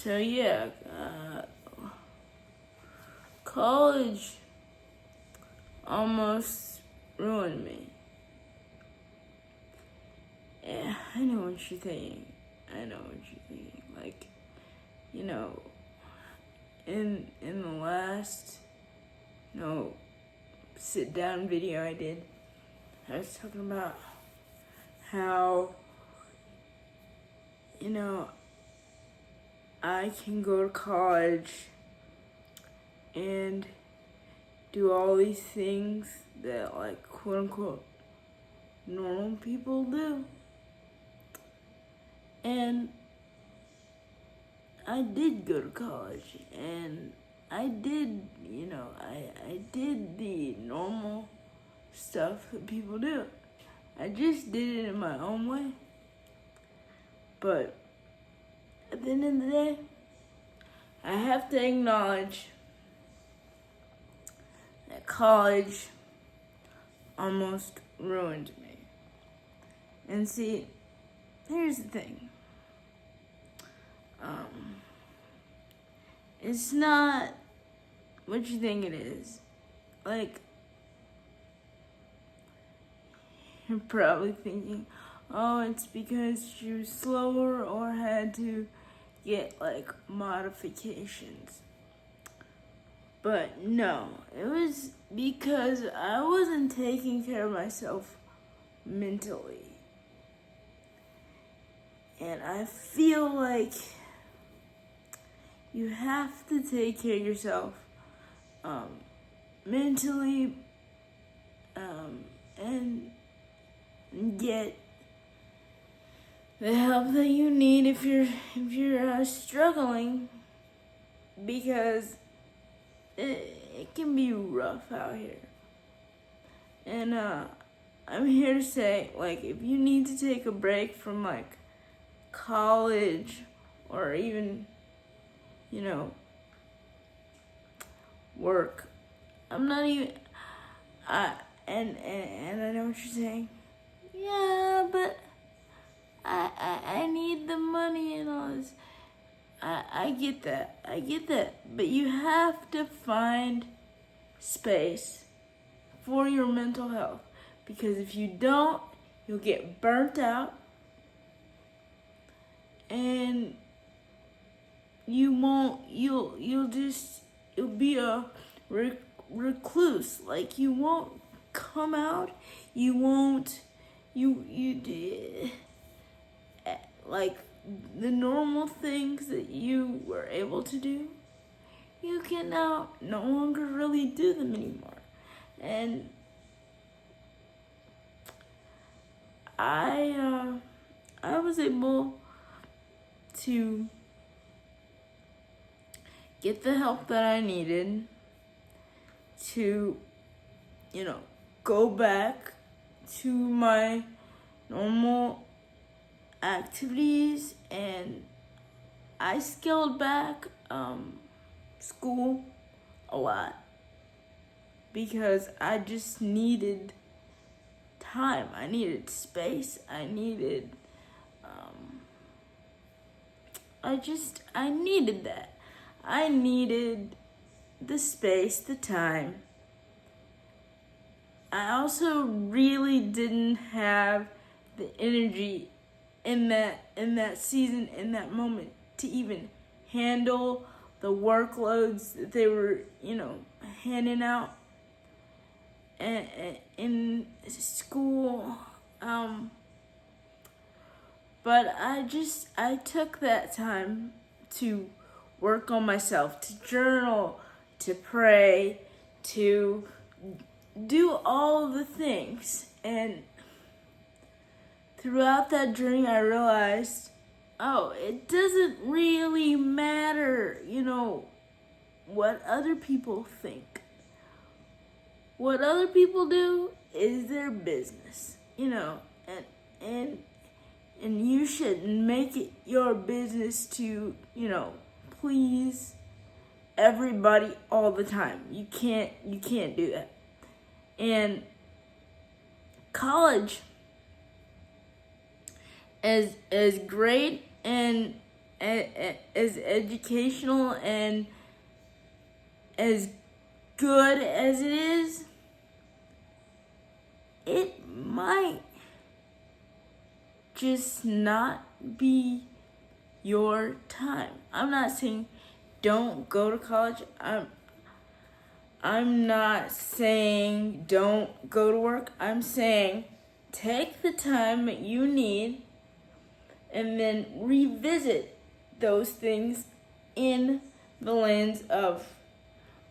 So yeah, college almost ruined me. Yeah, I know what you're thinking. Like, you know, in the last, sit down video I did, I was talking about how, I can go to college and do all these things that, like, quote unquote, normal people do. And I did go to college, and I did, I did the normal stuff that people do. I just did it in my own way. But at the end of the day, I have to acknowledge that college almost ruined me. And see, here's the thing. It's not what you think it is. Like, you're probably thinking, oh, it's because she was slower or had to get, like, modifications. But no, it was because I wasn't taking care of myself mentally. And I feel like you have to take care of yourself mentally and get the help that you need if you're struggling, because it can be rough out here. And I'm here to say, like, if you need to take a break from, like, college or even, work, I'm not even, and I know what you're saying. Yeah, but I need the money and all this. I get that. But you have to find space for your mental health. Because if you don't, you'll get burnt out. And you'll be a recluse. Like, you won't come out. Like, the normal things that you were able to do, you can now no longer really do them anymore. And I was able to get the help that I needed to, go back to my normal activities, and I scaled back school a lot because I just needed time. I needed space. I needed I needed that. I needed the space, the time. I also really didn't have the energy in that season, in that moment, to even handle the workloads that they were, handing out in school. But I took that time to work on myself, to journal, to pray, to do all of the things. And throughout that journey, I realized, it doesn't really matter, what other people think. What other people do is their business, and you shouldn't make it your business to, please everybody all the time. You can't do that. And college, as great and as educational and as good as it is, it might just not be your time. I'm not saying don't go to college. I'm not saying don't go to work. I'm saying take the time that you need and then revisit those things in the lens of,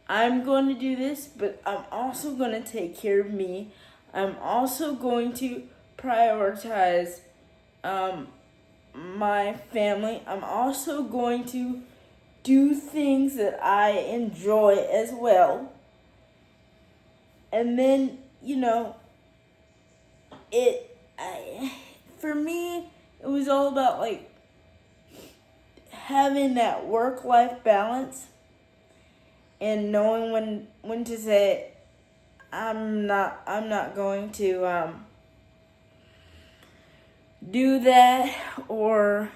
I'm going to do this, but I'm also going to take care of me. I'm also going to prioritize my family. I'm also going to do things that I enjoy as well. And then, for me, it was all about like having that work-life balance and knowing when to say I'm not going to do that, or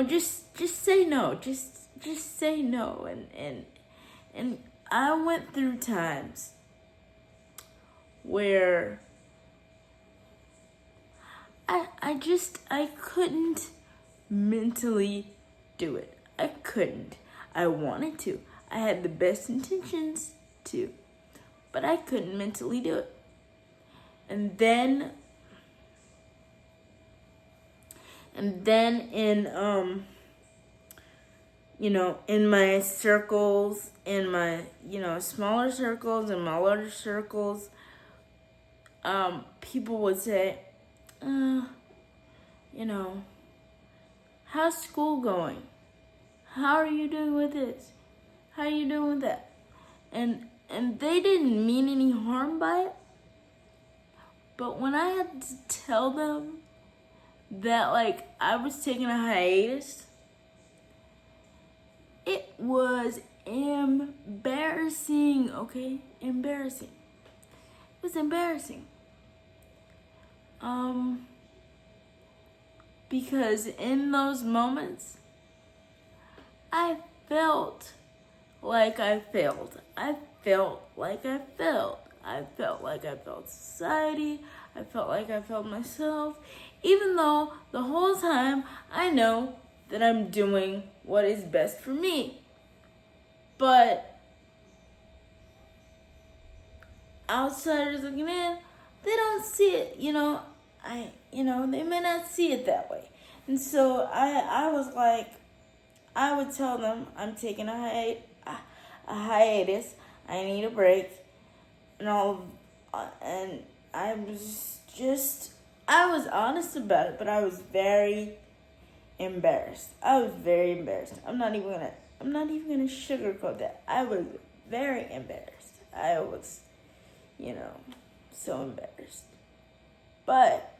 just say no. Just say no. And I went through times where I couldn't mentally do it. I couldn't. I wanted to. I had the best intentions to, but I couldn't mentally do it. And then in my circles, in my smaller circles and my larger circles, people would say, how's school going? How are you doing with this? How are you doing with that? And they didn't mean any harm by it. But when I had to tell them that I was taking a hiatus, it was embarrassing, okay? Embarrassing. It was embarrassing. Because in those moments, I felt like I failed. I felt like I failed. I felt like I failed society. I felt like I failed myself. Even though the whole time I know that I'm doing what is best for me. But outsiders looking in, they don't see it, they may not see it that way. And so I was like, I would tell them I'm taking a hiatus. I need a break, and I was honest about it, but I was very embarrassed. I'm not even gonna sugarcoat that. I was very embarrassed. I was, so embarrassed. But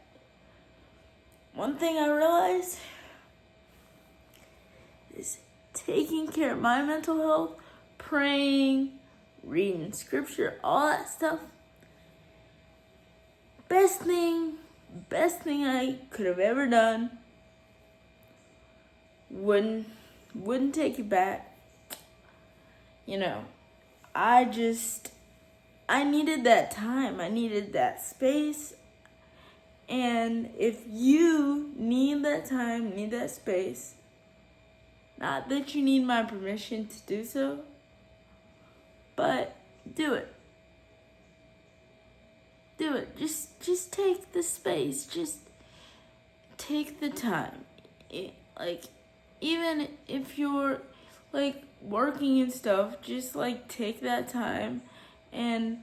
one thing I realized is taking care of my mental health, praying, reading scripture, all that stuff. Best thing I could have ever done. Wouldn't take it back. I needed that time. I needed that space. And if you need that time, need that space, not that you need my permission to do so, but do it. Do it. Just take the space. Just take the time. Even if you're working and stuff, just take that time and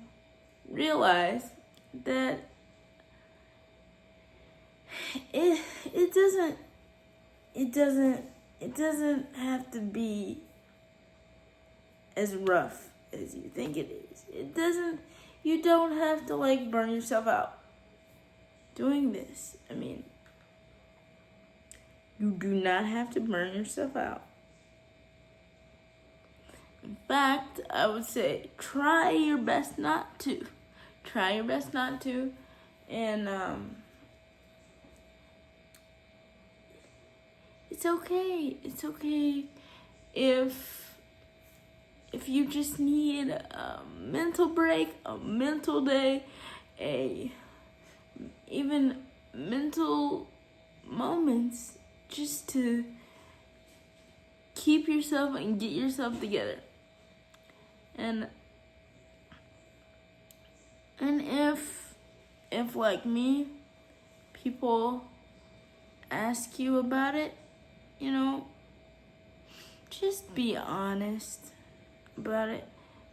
realize that it doesn't have to be as rough as you think it is. You don't have to burn yourself out doing this. You do not have to burn yourself out. In fact, I would say try your best not to. Try your best not to. And it's okay. It's okay if you just need a mental break, a mental day, even mental moments, just to keep yourself and get yourself together. And if like me, people ask you about it, just be honest about it.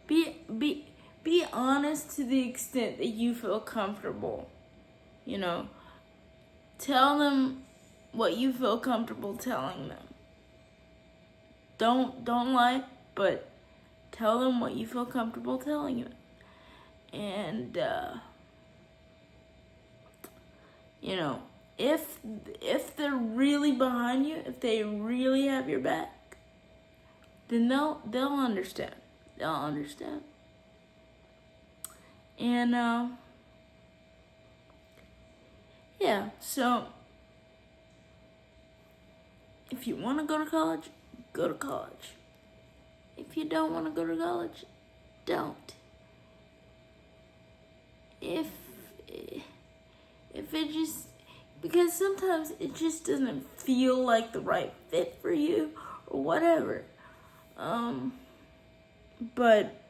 Be honest to the extent that you feel comfortable. Tell them what you feel comfortable telling them. Don't lie, but tell them what you feel comfortable telling them. And if they're really behind you, if they really have your back, then they'll understand. They'll understand. And yeah, so if you want to go to college, go to college. If you don't want to go to college, don't. If it just, because sometimes it just doesn't feel like the right fit for you or whatever. But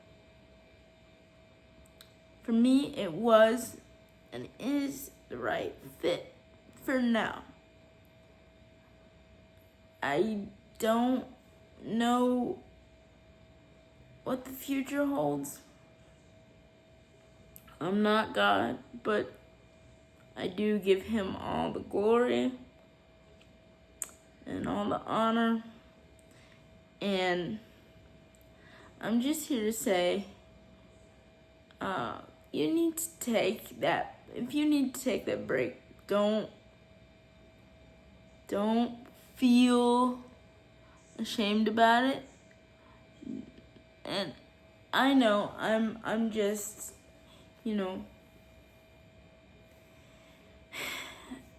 for me, it was and is the right fit for now. I don't know what the future holds. I'm not God, but I do give him all the glory and all the honor. And I'm just here to say, you need to take that. If you need to take that break, don't feel ashamed about it. And I know I'm just,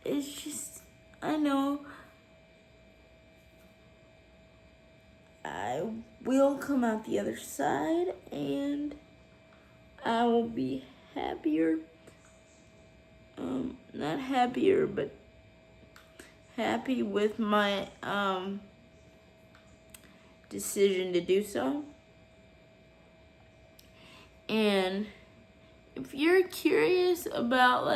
it's just, I know I will come out the other side and I will be happier. Not happier, but happy with my decision to do so. And if you're curious about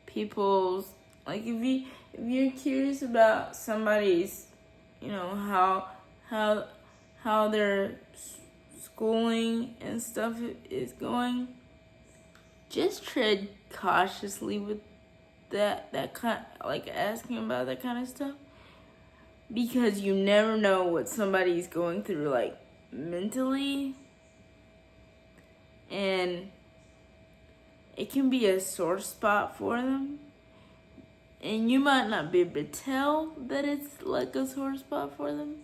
people's, if you're curious about somebody's, how their schooling and stuff is going, just tread cautiously with that kind, asking about that kind of stuff, because you never know what somebody's going through, mentally, and it can be a sore spot for them, and you might not be able to tell that it's a sore spot for them,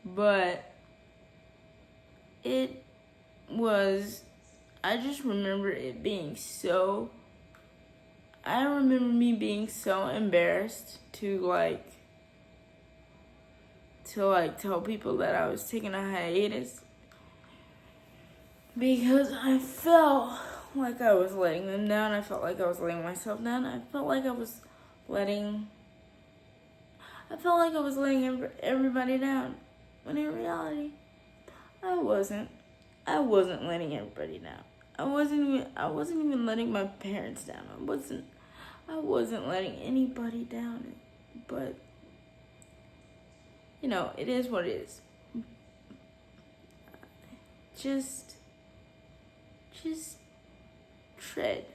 but it was, I just remember it being so, I remember me being so embarrassed to tell people that I was taking a hiatus, because I felt like I was letting them down. I felt like I was letting myself down. I felt like I was letting everybody down, when in reality, I wasn't letting everybody down. I wasn't even letting my parents down. I wasn't letting anybody down. But it is what it is. Just tread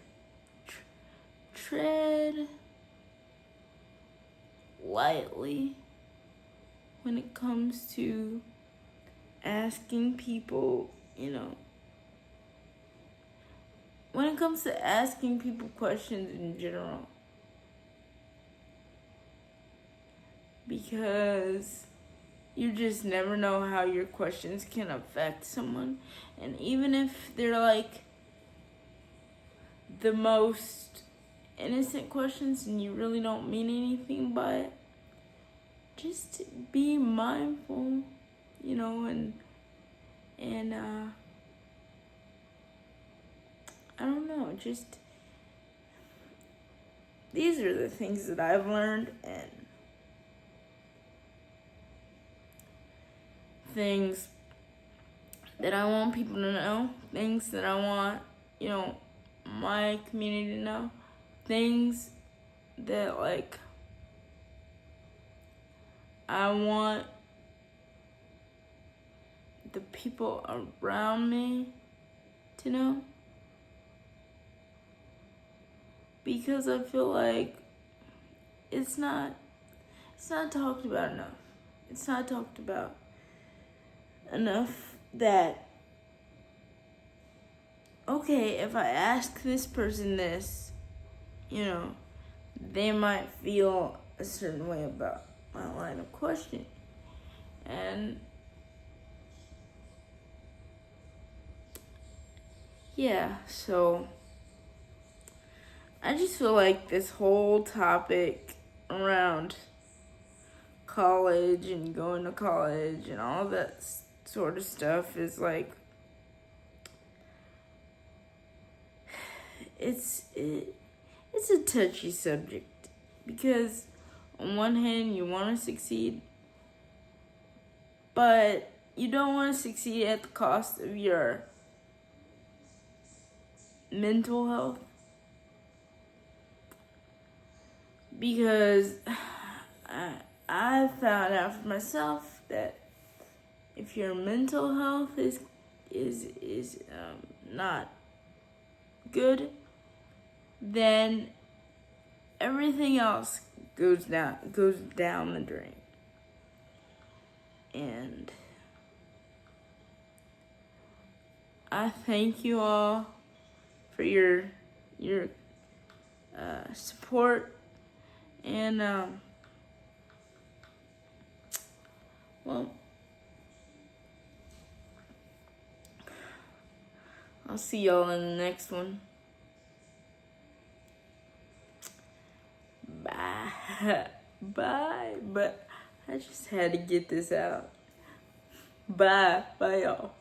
lightly when it comes to asking people, when it comes to asking people questions in general. Because you just never know how your questions can affect someone. And even if they're the most innocent questions and you really don't mean anything by it, just be mindful, you know, and I don't know, just these are the things that I've learned, and things that I want people to know, things that I want, you know, my community to know, things that, like, I want the people around me to know. Because I feel like it's not talked about enough. It's not talked about enough that, okay, if I ask this person this, you know, they might feel a certain way about my line of questioning. And yeah, so I just feel like this whole topic around college and going to college and all that sort of stuff is like, it's a touchy subject, because on one hand you want to succeed, but you don't want to succeed at the cost of your mental health, because I found out for myself that if your mental health is not good, then everything else goes down the drain. And I thank you all for your support, and well, I'll see y'all in the next one. Bye. Bye. But I just had to get this out. Bye. Bye, y'all.